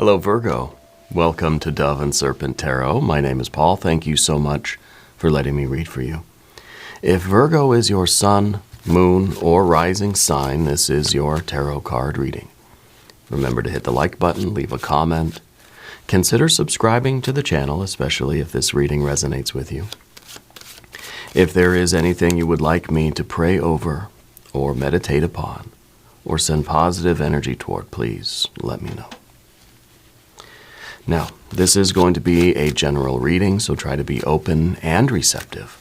Hello, Virgo. Welcome to Dove and Serpent Tarot. My name is Paul. Thank you so much for letting me read for you. If Virgo is your sun, moon, or rising sign, this is your tarot card reading. Remember to hit the like button, leave a comment. Consider subscribing to the channel, especially if this reading resonates with you. If there is anything you would like me to pray over or meditate upon or send positive energy toward, please let me know. Now, this is going to be a general reading, so try to be open and receptive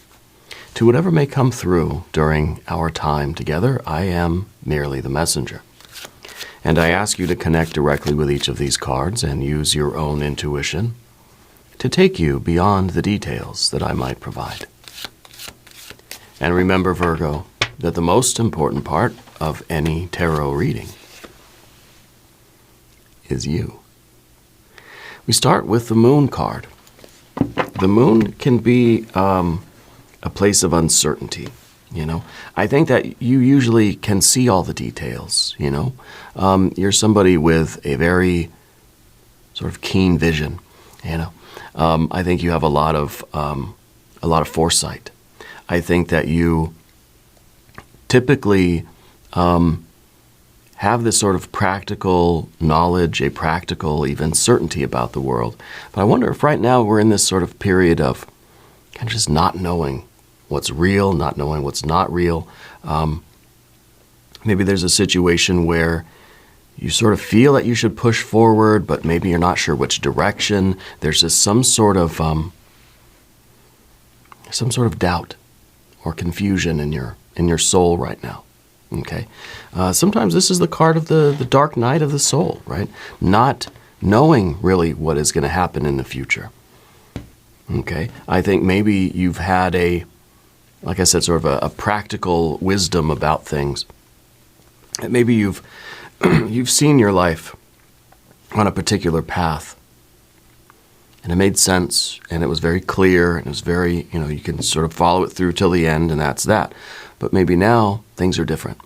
to whatever may come through during our time together. I am merely the messenger. And I ask you to connect directly with each of these cards and use your own intuition to take you beyond the details that I might provide. And remember, Virgo, that the most important part of any tarot reading is you. We start with the moon card. The moon can be a place of uncertainty, you know. I think that you usually can see all the details, you know. You're somebody with a very sort of keen vision, you know. I think you have a lot of foresight. I think that you typically have this sort of practical knowledge, a practical even certainty about the world. But I wonder if right now we're in this sort of period of kind of just not knowing what's real, not knowing what's not real. Maybe there's a situation where you sort of feel that you should push forward, but maybe you're not sure which direction. There's just some sort of doubt or confusion in your soul right now. Okay. Sometimes this is the card of the dark night of the soul, right? Not knowing really what is going to happen in the future. Okay. I think maybe you've had like I said, sort of a practical wisdom about things. Maybe you've seen your life on a particular path, and it made sense, and it was very clear, and it was very, you know, you can sort of follow it through till the end, and that's that. But maybe now things are different.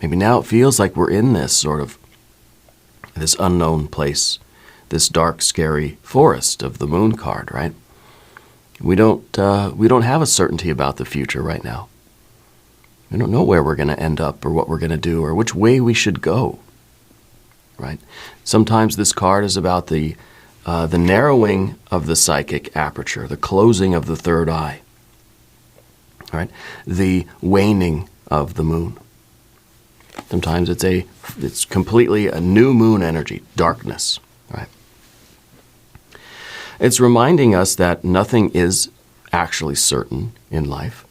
Maybe now it feels like we're in this unknown place, this dark, scary forest of the moon card, right? We don't have a certainty about the future right now. We don't know where we're going to end up or what we're going to do or which way we should go, right? Sometimes this card is about the narrowing of the psychic aperture, the closing of the third eye, right? The waning of the moon. Sometimes it's completely a new moon energy, darkness, right? It's reminding us that nothing is actually certain in life,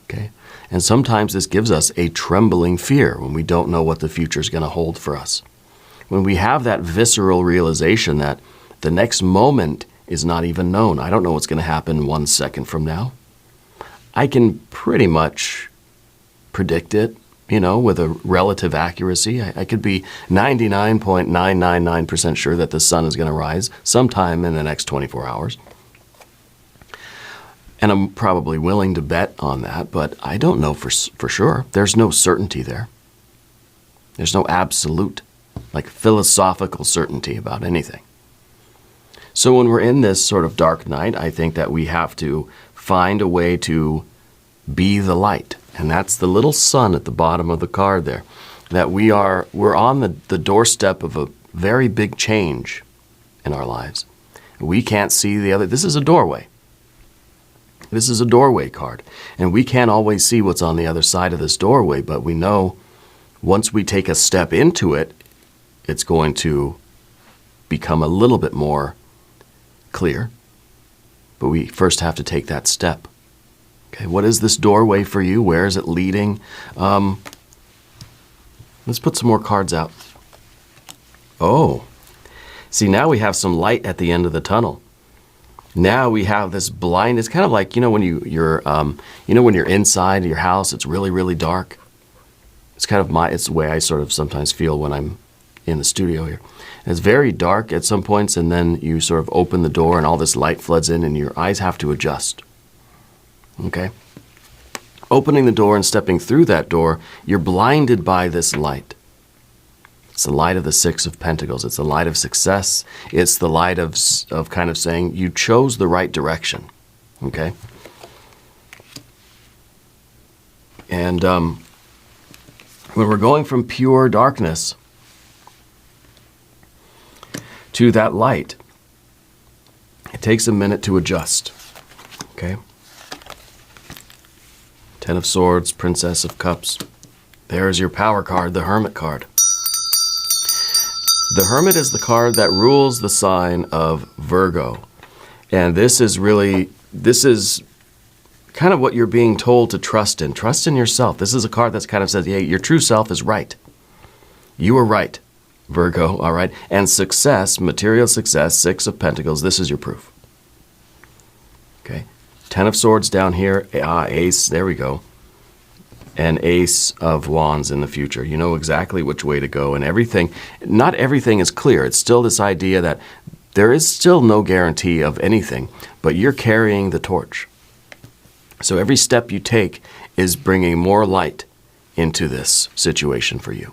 okay? And sometimes this gives us a trembling fear when we don't know what the future is going to hold for us. When we have that visceral realization that the next moment is not even known. I don't know what's going to happen 1 second from now. I can pretty much predict it, you know, with a relative accuracy. I could be 99.999% sure that the sun is going to rise sometime in the next 24 hours. And I'm probably willing to bet on that, but I don't know for sure. There's no certainty there. There's no absolute, like philosophical certainty about anything. So when we're in this sort of dark night, I think that we have to find a way to be the light. And that's the little sun at the bottom of the card there. That we're on the doorstep of a very big change in our lives. We can't see the other. This is a doorway. This is a doorway card. And we can't always see what's on the other side of this doorway, but we know once we take a step into it, it's going to become a little bit more clear. But we first have to take that step. Okay, what is this doorway for you? Where is it leading? Let's put some more cards out. Oh, see, now we have some light at the end of the tunnel. Now we have this blind. It's kind of like, you know, when you're inside your house, it's really, really dark. It's kind of it's the way I sort of sometimes feel when I'm in the studio here. It's very dark at some points, and then you sort of open the door and all this light floods in and your eyes have to adjust. Okay? Opening the door and stepping through that door, you're blinded by this light. It's the light of the Six of Pentacles. It's the light of success. It's the light of kind of saying you chose the right direction. Okay? And when we're going from pure darkness to that light, it takes a minute to adjust. Okay? Ten of Swords, Princess of Cups. There's your power card, the Hermit card. The Hermit is the card that rules the sign of Virgo. And this is kind of what you're being told to trust in. Trust in yourself. This is a card that's kind of says, hey, your true self is right. You are right, Virgo, all right? And success, material success, Six of Pentacles, this is your proof. Okay? Ten of Swords down here, Ace, there we go. And Ace of Wands in the future. You know exactly which way to go and everything. Not everything is clear. It's still this idea that there is still no guarantee of anything, but you're carrying the torch. So every step you take is bringing more light into this situation for you.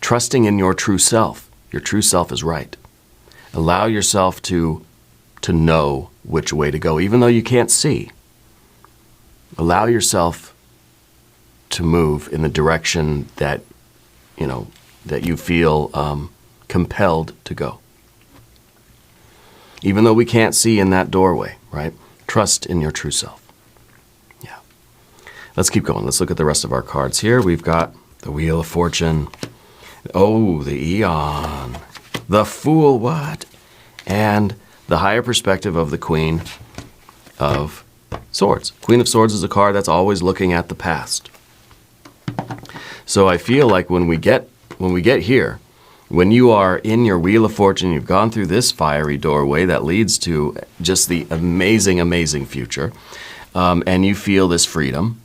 Trusting in your true self. Your true self is right. Allow yourself to know which way to go, even though you can't see. Allow yourself to move in the direction that, that you feel compelled to go. Even though we can't see in that doorway, right? Trust in your true self. Yeah. Let's keep going. Let's look at the rest of our cards here. We've got the Wheel of Fortune. Oh, the Eon. The Fool, what? And the higher perspective of the Queen of Swords. Queen of Swords is a card that's always looking at the past. So I feel like when we get here, when you are in your Wheel of Fortune, you've gone through this fiery doorway that leads to just the amazing, amazing future, and you feel this freedom,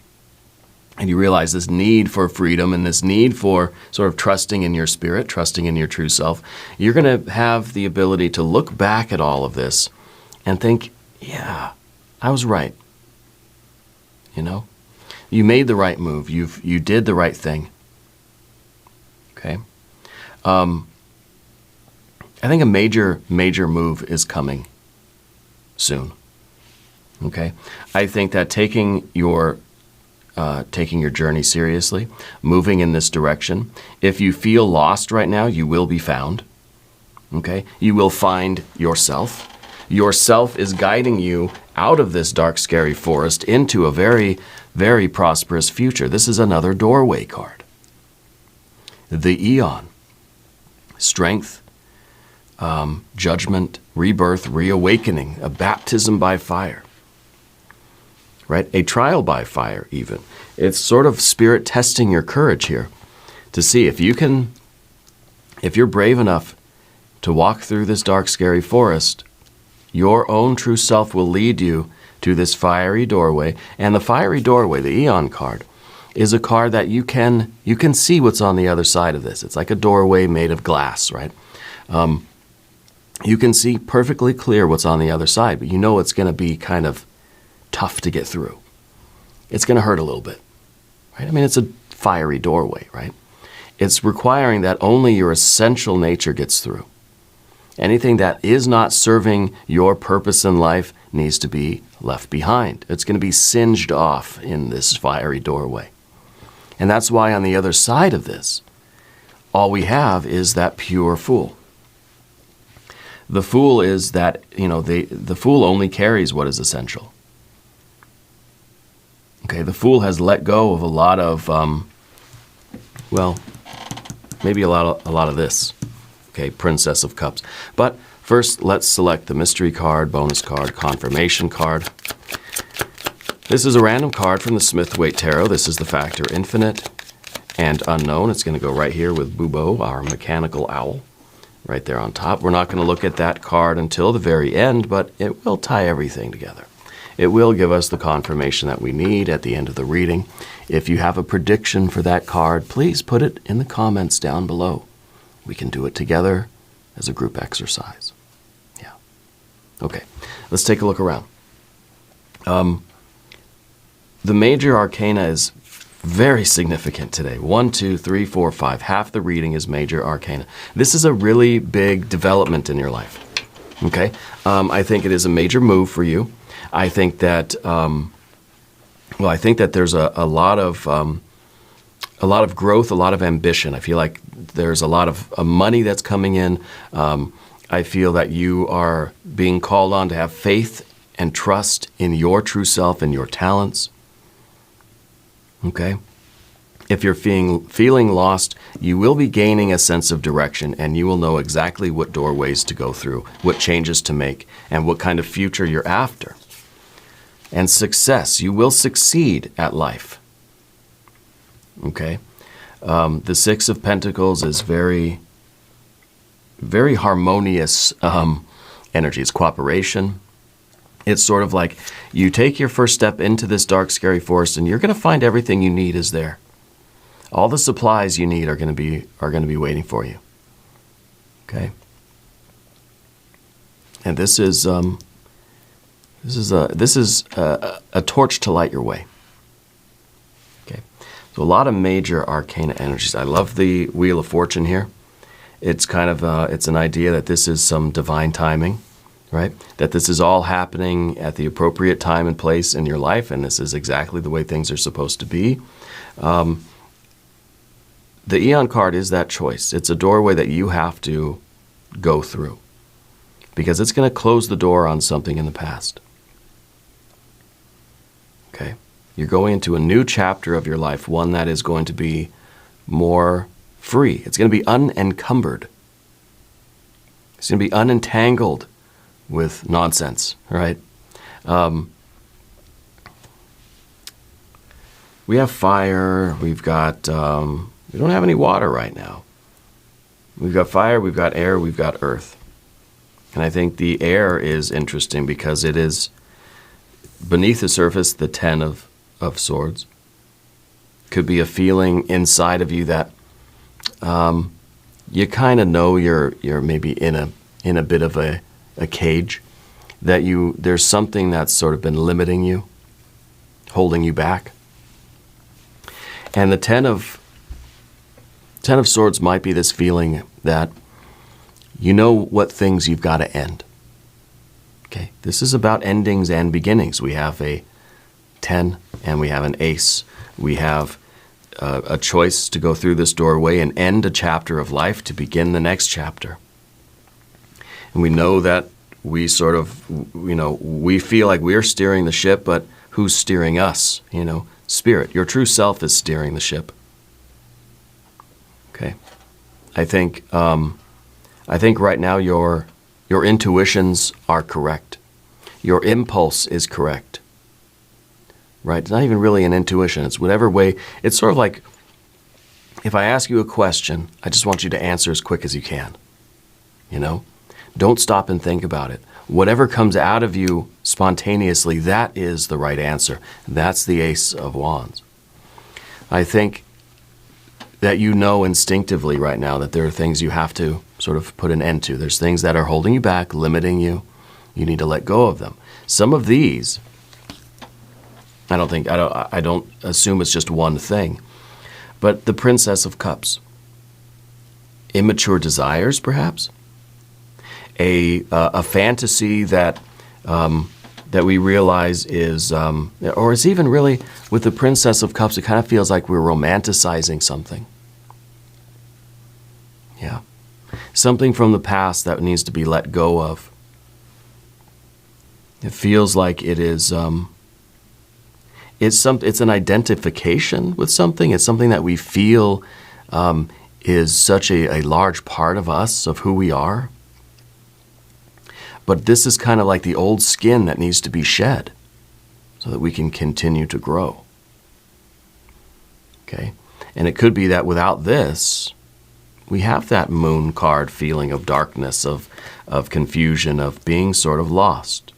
and you realize this need for freedom and this need for sort of trusting in your spirit, trusting in your true self, you're going to have the ability to look back at all of this and think, yeah, I was right. You made the right move. You did the right thing. Okay? I think a major move is coming soon. Okay? I think that taking your journey seriously, moving in this direction, if you feel lost right now, you will be found. Okay? You will find yourself. Yourself is guiding you out of this dark, scary forest into a very, very prosperous future. This is another doorway card. The Eon. Strength, judgment, rebirth, reawakening, a baptism by fire. Right? A trial by fire, even. It's sort of spirit testing your courage here to see if you're brave enough to walk through this dark, scary forest, your own true self will lead you to this fiery doorway. And the fiery doorway, the Eon card, is a card that you can see what's on the other side of this. It's like a doorway made of glass, right? You can see perfectly clear what's on the other side, but you know it's going to be kind of tough to get through. It's going to hurt a little bit, right? I mean, it's a fiery doorway, right? It's requiring that only your essential nature gets through. Anything that is not serving your purpose in life needs to be left behind. It's going to be singed off in this fiery doorway. And that's why on the other side of this, all we have is that pure Fool. The Fool is that, the Fool only carries what is essential. Okay, the Fool has let go of a lot of, maybe a lot of this. Okay, Princess of Cups. But first, let's select the mystery card, bonus card, confirmation card. This is a random card from the Smith-Waite Tarot. This is the factor infinite and unknown. It's going to go right here with Bubo, our mechanical owl, right there on top. We're not going to look at that card until the very end, but it will tie everything together. It will give us the confirmation that we need at the end of the reading. If you have a prediction for that card, please put it in the comments down below. We can do it together as a group exercise. Yeah. Okay, let's take a look around. The major arcana is Very significant today. 1, 2, 3, 4, 5. Half the reading is major arcana. This is a really big development in your life. Okay? I think it is a major move for you. I think that, I think that there's a lot of growth, a lot of ambition. I feel like there's a lot of money that's coming in. I feel that you are being called on to have faith and trust in your true self and your talents. Okay? If you're feeling lost, you will be gaining a sense of direction, and you will know exactly what doorways to go through, what changes to make, and what kind of future you're after. And success. You will succeed at life. Okay? The Six of Pentacles is very, very harmonious energy. It's cooperation. It's sort of like you take your first step into this dark, scary forest, and you're going to find everything you need is there. All the supplies you need are going to be waiting for you. Okay. And this is a torch to light your way. Okay. So a lot of major arcana energies. I love the Wheel of Fortune here. It's kind of it's an idea that this is some divine timing. Right? That this is all happening at the appropriate time and place in your life, and this is exactly the way things are supposed to be. The Eon card is that choice. It's a doorway that you have to go through because it's going to close the door on something in the past. Okay? You're going into a new chapter of your life, one that is going to be more free. It's going to be unencumbered. It's going to be unentangled with nonsense, right? We have fire, we've got, we don't have any water right now. We've got fire, we've got air, we've got earth. And I think the air is interesting because it is beneath the surface, the 10 of swords. Could be a feeling inside of you that you kind of know you're maybe in a bit of a cage, that there's something that's sort of been limiting you, holding you back. And the 10 of swords might be this feeling that you know what things you've got to end. Okay, this is about endings and beginnings. We have a 10 and we have an ace. We have a choice to go through this doorway and end a chapter of life to begin the next chapter. And we know that we sort of, we feel like we're steering the ship, but who's steering us? Spirit. Your true self is steering the ship. Okay. I think right now your intuitions are correct. Your impulse is correct. Right? It's not even really an intuition. It's whatever way. It's sort of like if I ask you a question, I just want you to answer as quick as you can. Don't stop and think about it. Whatever comes out of you spontaneously, that is the right answer. That's the Ace of Wands. I think that you know instinctively right now that there are things you have to sort of put an end to. There's things that are holding you back, limiting you. You need to let go of them. Some of these, I don't assume it's just one thing, but the Princess of Cups. Immature desires, perhaps? A fantasy that we realize is, or it's even really, with the Princess of Cups, it kind of feels like we're romanticizing something. Yeah. Something from the past that needs to be let go of. It feels like it is, it's an identification with something. It's something that we feel is such a large part of us, of who we are. But this is kind of like the old skin that needs to be shed so that we can continue to grow. Okay? And it could be that without this, we have that moon card feeling of darkness, of confusion, of being sort of lost.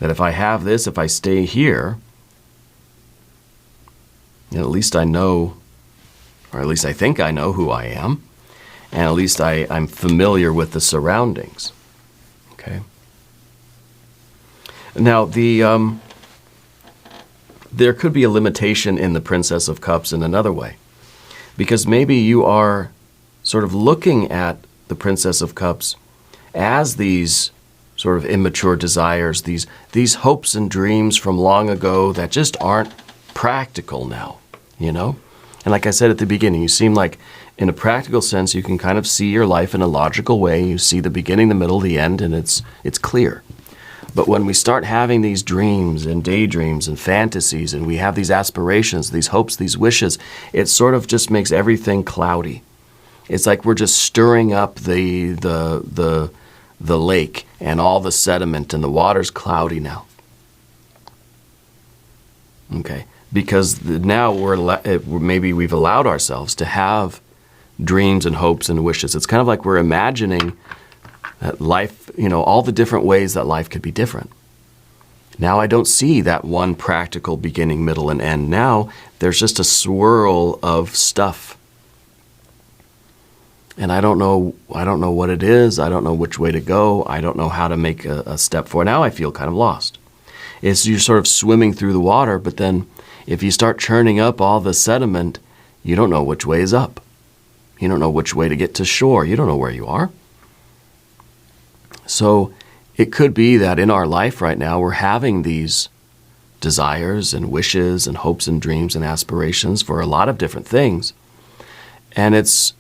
That if I have this, if I stay here, at least I know, or at least I think I know who I am. And at least I'm familiar with the surroundings. Okay. Now the there could be a limitation in the Princess of Cups in another way. Because maybe you are sort of looking at the Princess of Cups as these sort of immature desires, these hopes and dreams from long ago that just aren't practical now, you know? And like I said at the beginning, you seem like in a practical sense, you can kind of see your life in a logical way. You see the beginning, the middle, the end, and it's clear. But when we start having these dreams and daydreams and fantasies, and we have these aspirations, these hopes, these wishes, it sort of just makes everything cloudy. It's like we're just stirring up the lake and all the sediment, and the water's cloudy now. Okay, because now maybe we've allowed ourselves to have dreams and hopes and wishes. It's kind of like we're imagining that life, all the different ways that life could be different. Now I don't see that one practical beginning, middle, and end. Now there's just a swirl of stuff. And I don't know what it is. I don't know which way to go. I don't know how to make a step forward. Now I feel kind of lost. It's you're sort of swimming through the water, but then if you start churning up all the sediment, you don't know which way is up. You don't know which way to get to shore. You don't know where you are. So it could be that in our life right now, we're having these desires and wishes and hopes and dreams and aspirations for a lot of different things. And it's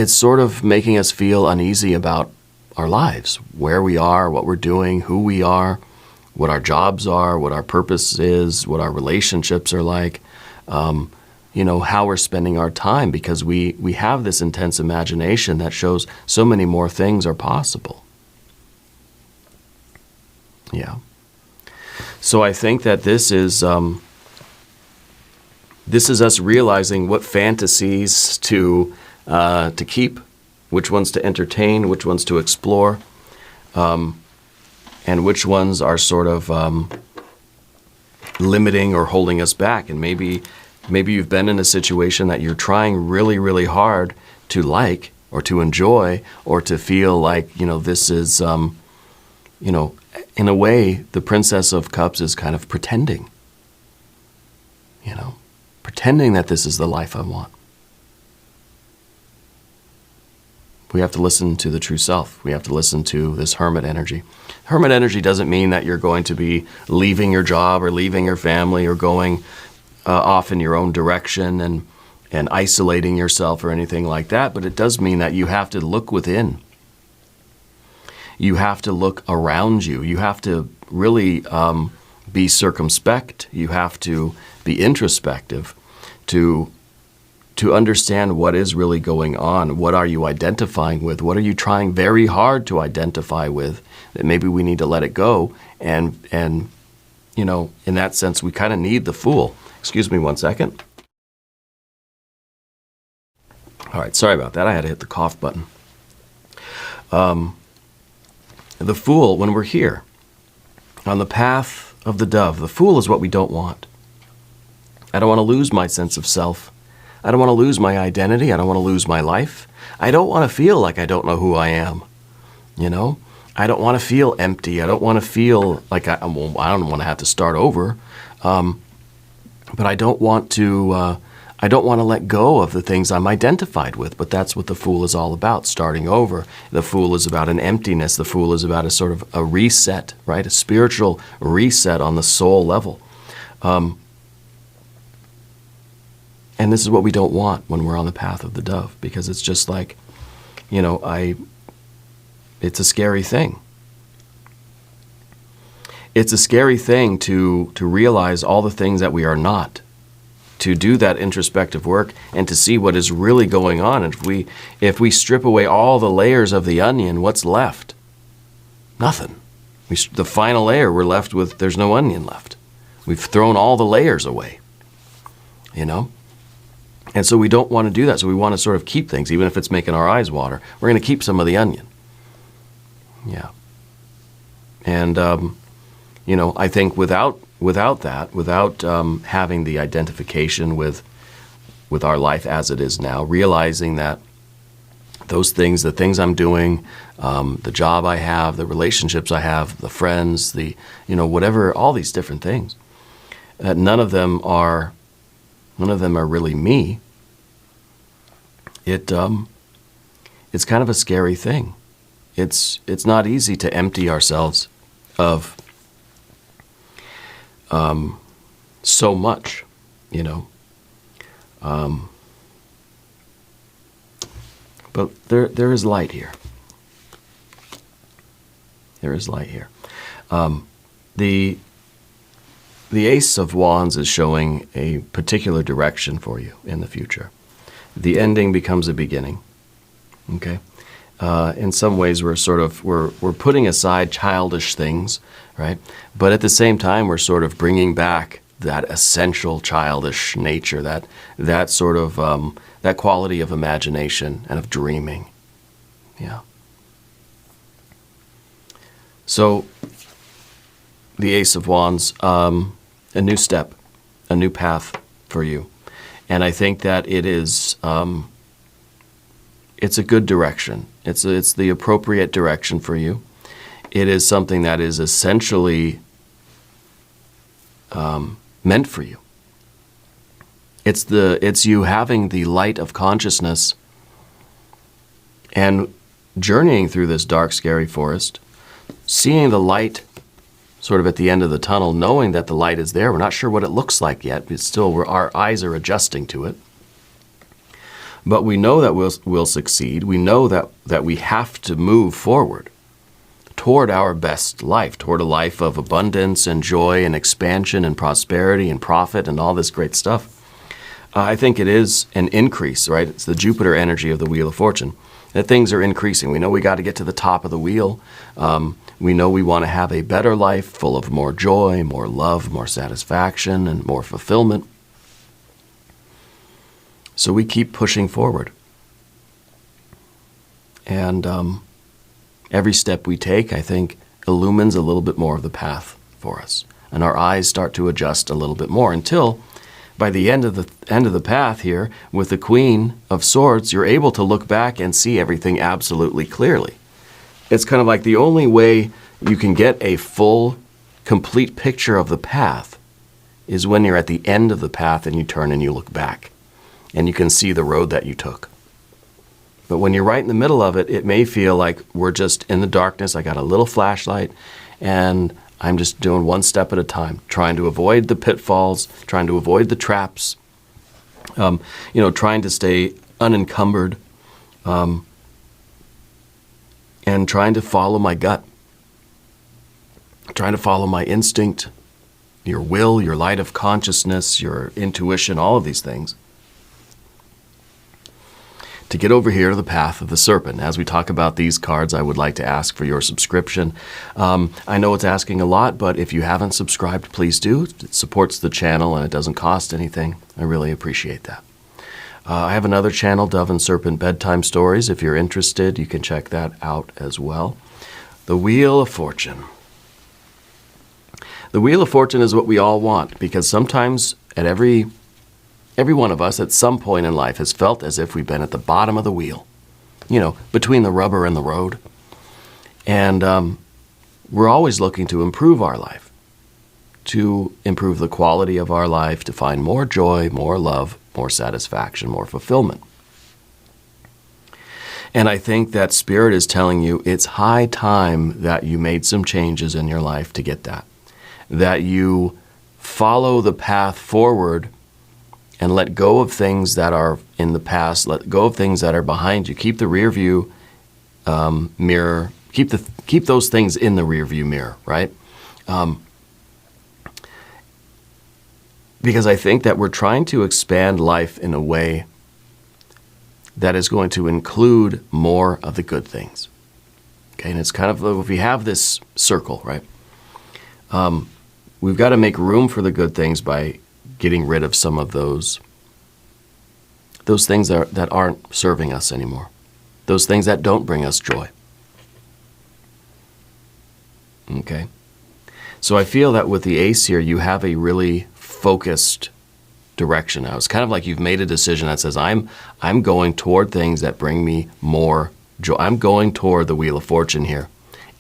sort of making us feel uneasy about our lives, where we are, what we're doing, who we are, what our jobs are, what our purpose is, what our relationships are like, how we're spending our time, because we have this intense imagination that shows so many more things are possible. Yeah. So I think that this is us realizing what fantasies to keep, which ones to entertain, which ones to explore, and which ones are sort of limiting or holding us back. And maybe you've been in a situation that you're trying really, really hard to like or to enjoy or to feel like, this is, in a way, the Princess of Cups is kind of pretending, pretending that this is the life I want. We have to listen to the true self. We have to listen to this hermit energy. Hermit energy doesn't mean that you're going to be leaving your job or leaving your family or going off in your own direction and isolating yourself or anything like that, but it does mean that you have to look within. You have to look around you. You have to really be circumspect. You have to be introspective to understand what is really going on. What are you identifying with? What are you trying very hard to identify with that maybe we need to let it go? And in that sense, we kind of need the Fool. Excuse me one second. All right, sorry about that. I had to hit the cough button. The Fool, when we're here on the path of the dove, the Fool is what we don't want. I don't want to lose my sense of self. I don't want to lose my identity. I don't want to lose my life. I don't want to feel like I don't know who I am. I don't want to feel empty. I don't want to feel like I don't want to have to start over. But I don't want to let go of the things I'm identified with. But that's what the Fool is all about, starting over. The Fool is about an emptiness. The Fool is about a sort of a reset, right? A spiritual reset on the soul level. And this is what we don't want when we're on the path of the dove, because it's just like, it's a scary thing. It's a scary thing to realize all the things that we are not, to do that introspective work and to see what is really going on. And if we strip away all the layers of the onion, what's left? Nothing. The final layer, we're left with, there's no onion left. We've thrown all the layers away, And so we don't want to do that. So we want to sort of keep things, even if it's making our eyes water. We're going to keep some of the onion. Yeah. And, I think without that, without having the identification with our life as it is now, realizing that those things, the things I'm doing, the job I have, the relationships I have, the friends, whatever, all these different things, that none of them are really me, it's kind of a scary thing. It's not easy to empty ourselves of so much, you know. But there is light here. There is light here. The Ace of Wands is showing a particular direction for you in the future. The ending becomes a beginning. Okay? In some ways, we're putting aside childish things, right? But at the same time, we're sort of bringing back that essential childish nature, that sort of that quality of imagination and of dreaming. Yeah. So, the Ace of Wands, a new step, a new path for you. And I think that it is, it's a good direction. It's the appropriate direction for you. It is something that is essentially meant for you. It's you having the light of consciousness and journeying through this dark, scary forest, seeing the light sort of at the end of the tunnel, knowing that the light is there. We're not sure what it looks like yet, but still our eyes are adjusting to it. But we know that we'll succeed. We know that we have to move forward toward our best life, toward a life of abundance and joy and expansion and prosperity and profit and all this great stuff. I think it is an increase, right? It's the Jupiter energy of the Wheel of Fortune, that things are increasing. We know we got to get to the top of the wheel. We know we want to have a better life full of more joy, more love, more satisfaction, and more fulfillment. So we keep pushing forward. And every step we take, I think, illumines a little bit more of the path for us. And our eyes start to adjust a little bit more until by the end of the path here, with the Queen of Swords, you're able to look back and see everything absolutely clearly. It's kind of like the only way you can get a full, complete picture of the path is when you're at the end of the path and you turn and you look back. And you can see the road that you took. But when you're right in the middle of it, it may feel like we're just in the darkness. I got a little flashlight, and I'm just doing one step at a time, trying to avoid the pitfalls, trying to avoid the traps, trying to stay unencumbered, and trying to follow my gut, trying to follow my instinct, your will, your light of consciousness, your intuition, all of these things, to get over here to the path of the Serpent. As we talk about these cards, I would like to ask for your subscription. I know it's asking a lot, but if you haven't subscribed, please do. It supports the channel and it doesn't cost anything. I really appreciate that. I have another channel, Dove and Serpent Bedtime Stories. If you're interested, you can check that out as well. The Wheel of Fortune. The Wheel of Fortune is what we all want, because sometimes at every one of us at some point in life has felt as if we've been at the bottom of the wheel, between the rubber and the road. And we're always looking to improve our life, to improve the quality of our life, to find more joy, more love, more satisfaction, more fulfillment. And I think that Spirit is telling you it's high time that you made some changes in your life to get that. That you follow the path forward and let go of things that are in the past, let go of things that are behind you. Keep the rear view mirror, keep those things in the rear view mirror, right? Because I think that we're trying to expand life in a way that is going to include more of the good things. Okay, and it's kind of, if we have this circle, right? We've got to make room for the good things by getting rid of some of those things that aren't serving us anymore. Those things that don't bring us joy. Okay? So I feel that with the Ace here, you have a really focused direction now. It's kind of like you've made a decision that says, I'm going toward things that bring me more joy. I'm going toward the Wheel of Fortune here.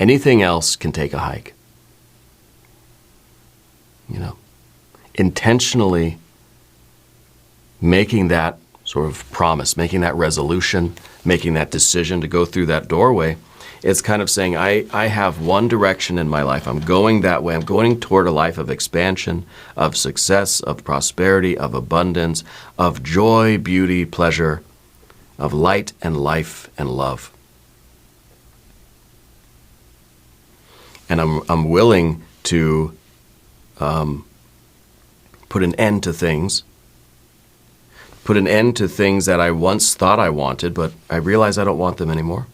Anything else can take a hike. intentionally making that sort of promise, making that resolution, making that decision to go through that doorway, it's kind of saying, I have one direction in my life. I'm going that way. I'm going toward a life of expansion, of success, of prosperity, of abundance, of joy, beauty, pleasure, of light and life and love. And I'm willing to put an end to things. Put an end to things that I once thought I wanted, but I realize I don't want them anymore.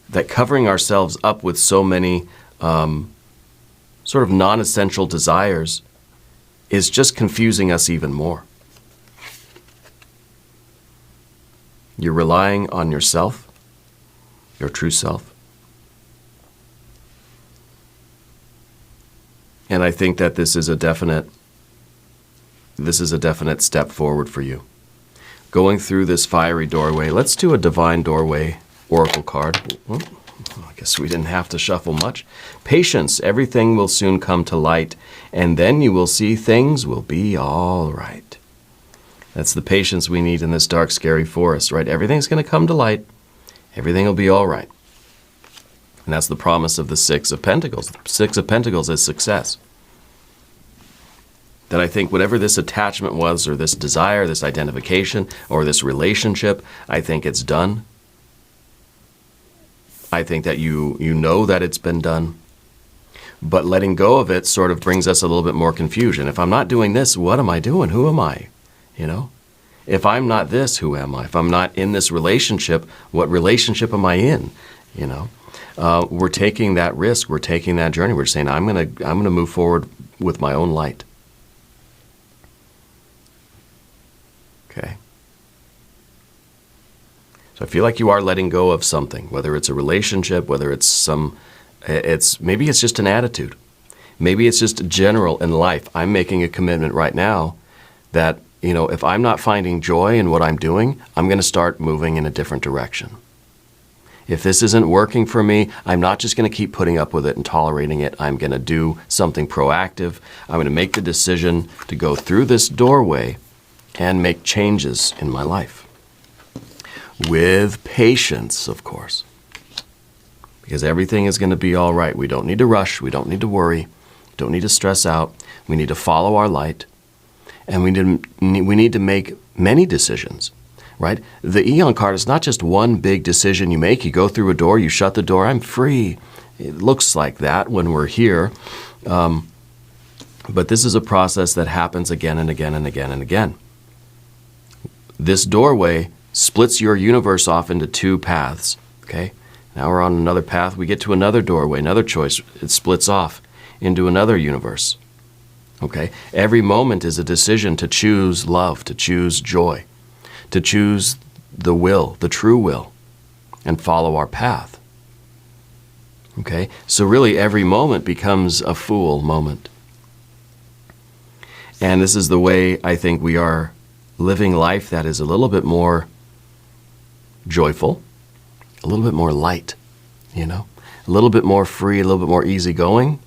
That covering ourselves up with so many sort of non-essential desires is just confusing us even more. You're relying on yourself, your true self. And I think that this is a definite step forward for you. Going through this fiery doorway, let's do a divine doorway oracle card. Well, I guess we didn't have to shuffle much. Patience, everything will soon come to light, and then you will see things will be all right. That's the patience we need in this dark, scary forest, right? Everything's going to come to light. Everything will be all right. And that's the promise of the Six of Pentacles. The Six of Pentacles is success. That I think whatever this attachment was, or this desire, this identification, or this relationship, I think it's done. I think that you know that it's been done. But letting go of it sort of brings us a little bit more confusion. If I'm not doing this, what am I doing? Who am I? You know? If I'm not this, who am I? If I'm not in this relationship, what relationship am I in? You know? We're taking that risk. We're taking that journey. We're saying, I'm gonna move forward with my own light. Okay. So I feel like you are letting go of something, whether it's a relationship, whether it's maybe it's just an attitude. Maybe it's just general in life. I'm making a commitment right now that, you know, if I'm not finding joy in what I'm doing, I'm going to start moving in a different direction. If this isn't working for me, I'm not just going to keep putting up with it and tolerating it. I'm going to do something proactive. I'm going to make the decision to go through this doorway and make changes in my life. With patience, of course. Because everything is going to be all right. We don't need to rush. We don't need to worry. We don't need to stress out. We need to follow our light. And we need to make many decisions, right? The Eon card is not just one big decision you make. You go through a door, you shut the door, I'm free. It looks like that when we're here. But this is a process that happens again and again and again and again. This doorway splits your universe off into two paths, okay? Now we're on another path. We get to another doorway, another choice. It splits off into another universe, okay? Every moment is a decision to choose love, to choose joy, to choose the will, the true will, and follow our path, okay? So really every moment becomes a fool moment. And this is the way I think we are living life that is a little bit more joyful, a little bit more light, you know, a little bit more free, a little bit more easygoing,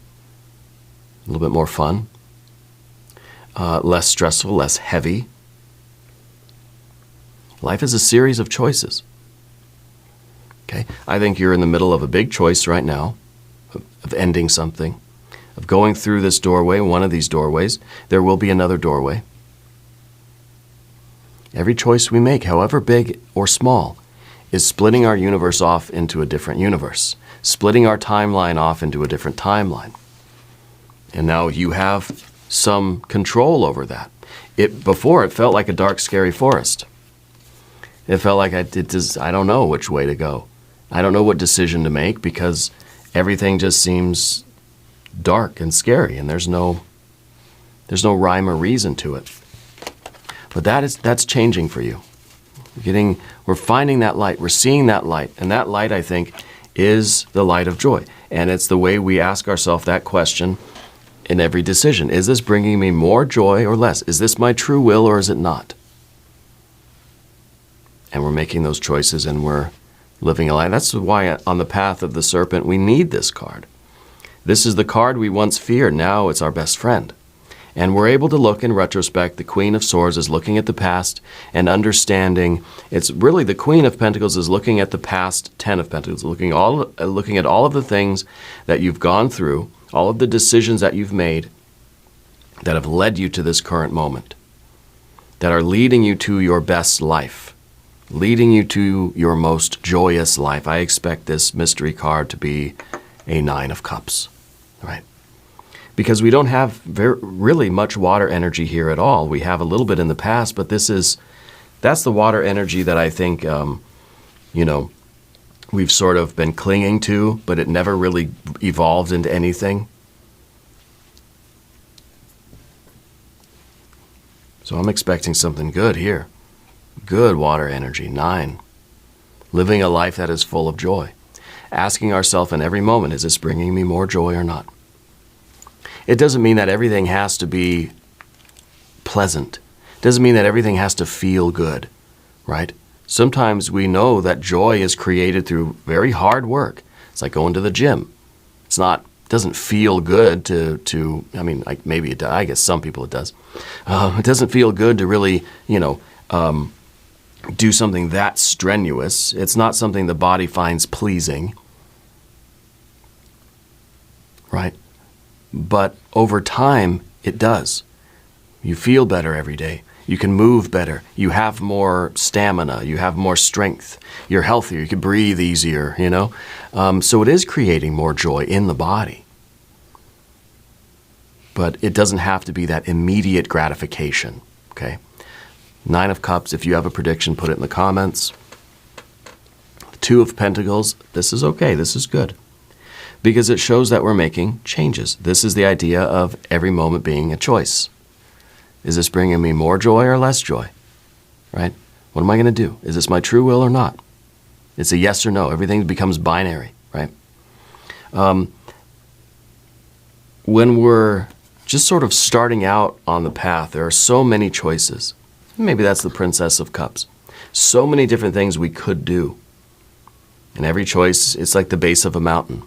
a little bit more fun, less stressful, less heavy. Life is a series of choices. Okay, I think you're in the middle of a big choice right now of ending something, of going through this doorway, one of these doorways. There will be another doorway. Every choice we make, however big or small, is splitting our universe off into a different universe, splitting our timeline off into a different timeline. And now you have some control over that. Before, it felt like a dark, scary forest. It felt like I don't know which way to go. I don't know what decision to make because everything just seems dark and scary, and there's no rhyme or reason to it. But that's changing for you. We're finding that light. We're seeing that light. And that light, I think, is the light of joy. And it's the way we ask ourselves that question in every decision. Is this bringing me more joy or less? Is this my true will or is it not? And we're making those choices and we're living a life. That's why on the path of the serpent, we need this card. This is the card we once feared. Now it's our best friend. And we're able to look in retrospect. The Queen of Swords is looking at the past and understanding. It's really the Queen of Pentacles is looking at the past 10 of Pentacles, looking at all of the things that you've gone through, all of the decisions that you've made that have led you to this current moment, that are leading you to your best life, leading you to your most joyous life. I expect this mystery card to be a 9 of Cups, right? Because we don't have really much water energy here at all. We have a little bit in the past, but that's the water energy that I think, we've sort of been clinging to, but it never really evolved into anything. So I'm expecting something good here. Good water energy, 9. Living a life that is full of joy. Asking ourselves in every moment, is this bringing me more joy or not? It doesn't mean that everything has to be pleasant. It doesn't mean that everything has to feel good, right? Sometimes we know that joy is created through very hard work. It's like going to the gym. It doesn't feel good to maybe it does. I guess some people it does. It doesn't feel good to really, do something that strenuous. It's not something the body finds pleasing, right? But over time, it does. You feel better every day. You can move better. You have more stamina. You have more strength. You're healthier. You can breathe easier, So it is creating more joy in the body. But it doesn't have to be that immediate gratification, okay? 9 of Cups, if you have a prediction, put it in the comments. 2 of Pentacles, this is okay. This is good. Because it shows that we're making changes. This is the idea of every moment being a choice. Is this bringing me more joy or less joy? Right? What am I going to do? Is this my true will or not? It's a yes or no. Everything becomes binary, right? When we're just sort of starting out on the path, there are so many choices. Maybe that's the Princess of Cups. So many different things we could do. And every choice, it's like the base of a mountain.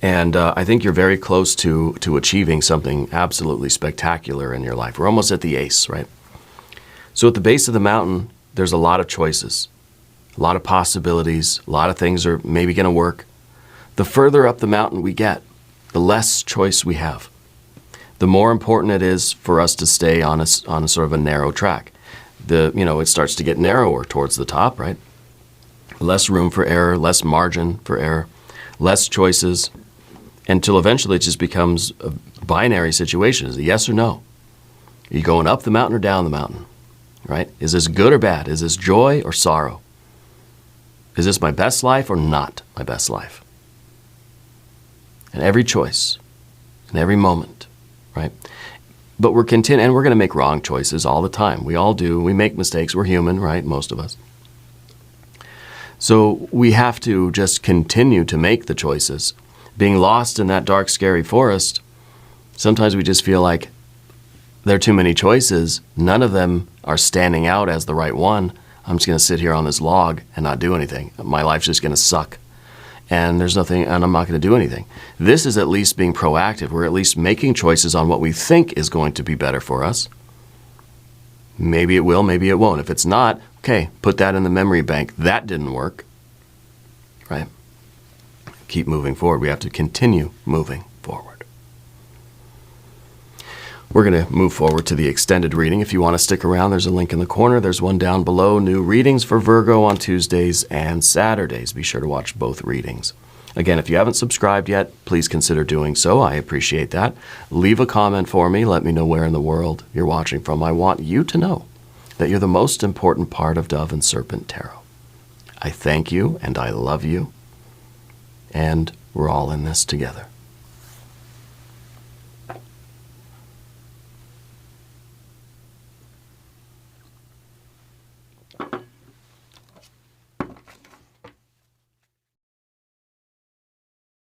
And I think you're very close to achieving something absolutely spectacular in your life. We're almost at the ace, right? So at the base of the mountain, there's a lot of choices, a lot of possibilities, a lot of things are maybe going to work. The further up the mountain we get, the less choice we have. The more important it is for us to stay on a sort of a narrow track. It starts to get narrower towards the top, right? Less room for error, less margin for error, less choices, until eventually it just becomes a binary situation. Is it yes or no? Are you going up the mountain or down the mountain, right? Is this good or bad? Is this joy or sorrow? Is this my best life or not my best life? And every choice, and every moment, right? But we're going to make wrong choices all the time. We all do. We make mistakes. We're human, right? Most of us. So we have to just continue to make the choices. Being lost in that dark, scary forest, sometimes we just feel like there are too many choices. None of them are standing out as the right one. I'm just going to sit here on this log and not do anything. My life's just going to suck. And there's nothing, and I'm not going to do anything. This is at least being proactive. We're at least making choices on what we think is going to be better for us. Maybe it will, maybe it won't. If it's not, okay, put that in the memory bank. That didn't work, right? Keep moving forward. We have to continue moving forward. We're going to move forward to the extended reading. If you want to stick around, there's a link in the corner. There's one down below. New readings for Virgo on Tuesdays and Saturdays. Be sure to watch both readings. Again, if you haven't subscribed yet, please consider doing so. I appreciate that. Leave a comment for me. Let me know where in the world you're watching from. I want you to know that you're the most important part of Dove and Serpent Tarot. I thank you and I love you. And we're all in this together.